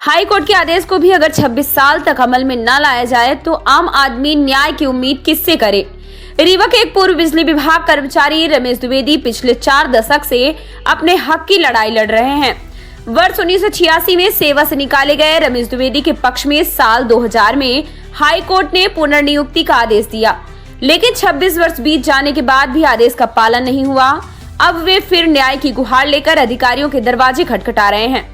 High court के आदेश को भी अगर 26 साल तक अमल में न लाया जाए तो आम आदमी न्याय की उम्मीद किससे करे। रीवा के एक पूर्व बिजली विभाग कर्मचारी रमेश द्विवेदी पिछले 4 दशक से अपने हक की लड़ाई लड़ रहे हैं। वर्ष 1986 में सेवा से निकाले गए रमेश द्विवेदी के पक्ष में साल 2000 में हाई कोर्ट ने पुनर्नियुक्ति का आदेश दिया, लेकिन 26 वर्ष बीत जाने के बाद भी आदेश का पालन नहीं हुआ। अब वे फिर न्याय की गुहार लेकर अधिकारियों के दरवाजे खटखटा रहे हैं।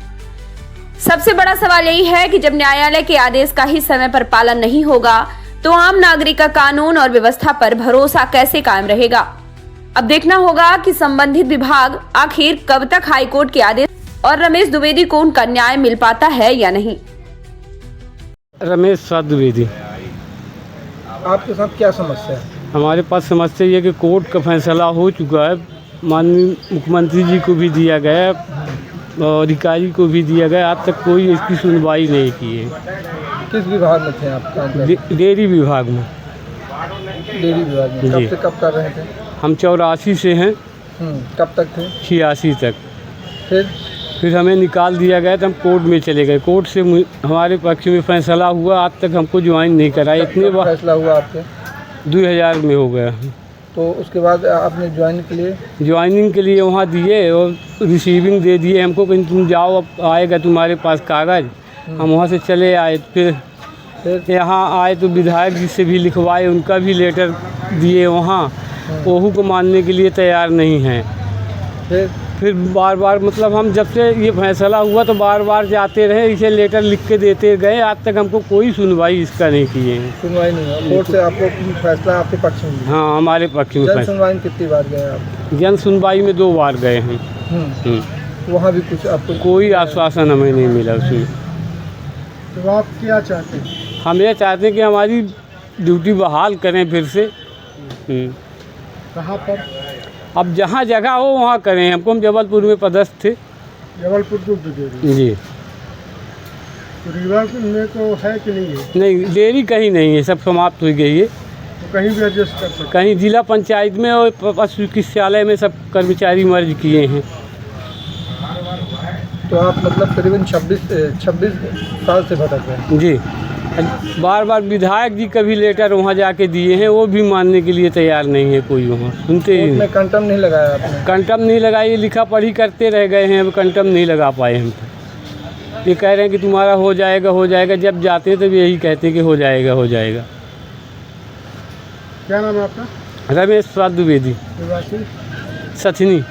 सबसे बड़ा सवाल यही है कि जब न्यायालय के आदेश का ही समय पर पालन नहीं होगा तो आम नागरिक का कानून और व्यवस्था पर भरोसा कैसे कायम रहेगा। अब देखना होगा कि संबंधित विभाग आखिर कब तक हाई कोर्ट के आदेश और रमेश द्विवेदी को उनका न्याय मिल पाता है या नहीं। रमेश द्विवेदी, आपके साथ क्या समस्या है? हमारे पास समस्या ये कि कोर्ट का फैसला हो चुका है, माननीय मुख्यमंत्री जी को भी दिया गया और अधिकारी को भी दिया गया, आज तक कोई इसकी सुनवाई नहीं की है। किस विभाग में थे आप काम कर रहे थे? डेयरी विभाग में। डेयरी विभाग में कब से कब कर रहे थे? हम 84 से हैं। कब तक थे? 86 तक। फिर हमें निकाल दिया गया तो हम कोर्ट में चले गए। कोर्ट से हमारे पक्ष में फैसला हुआ, आज तक हमको ज्वाइन नहीं कराया। इतने बार फैसला हुआ आपके? 2000 में हो गया। तो उसके बाद आपने ज्वाइनिंग के लिए वहाँ दिए और रिसीविंग दे दिए हमको कि तुम जाओ, अब आएगा तुम्हारे पास कागज़। हम वहाँ से चले आए, फिर यहाँ आए तो विधायक जी से भी लिखवाए, उनका भी लेटर दिए वहाँ, वहू को मानने के लिए तैयार नहीं हैं। फिर बार बार मतलब हम जब से ये फैसला हुआ तो बार बार जाते रहे, इसे लेटर लिख के देते गए, आज तक हमको कोई सुनवाई इसका नहीं की है। सुनवाई नहीं हुआ कोर्ट से? आपको फैसला आपके पक्ष में? हाँ, हमारे पक्ष में। जन सुनवाई कितनी बार गए आप? जन सुनवाई में 2 बार गए हैं। वहाँ भी कुछ आपको कोई आश्वासन हमें नहीं मिला उसमें। तो आप क्या चाहते हैं? हम ये चाहते हैं कि हमारी ड्यूटी बहाल करें फिर से। कहाँ पर? अब जहाँ जगह हो वहाँ करें। हम जबलपुर में पदस्थ थे। जबलपुर जी। तो रीवा में तो है कि नहीं है? नहीं, डेयरी कहीं नहीं है, सब समाप्त हो गई है। तो कहीं भी एडजस्ट कर सकते? कहीं जिला पंचायत में और पशु चिकित्सालय में सब कर्मचारी मर्ज किए हैं। तो आप मतलब करीबन 26 साल से भटक रहे हैं? जी। बार बार विधायक जी का भी लेटर वहाँ जाके दिए हैं, वो भी मानने के लिए तैयार नहीं है कोई। वहाँ सुनते ही नहीं। कंटम नहीं लगाया आपने? कंटम नहीं लगाई, लिखा पढ़ी करते रह गए हैं, अब कंटम नहीं लगा पाए हम। ये कह रहे हैं कि तुम्हारा हो जाएगा हो जाएगा, जब जाते हैं तब यही कहते हैं कि हो जाएगा हो जाएगा। क्या नाम है आपका? रमेश द्विवेदी, निवासी सथनी।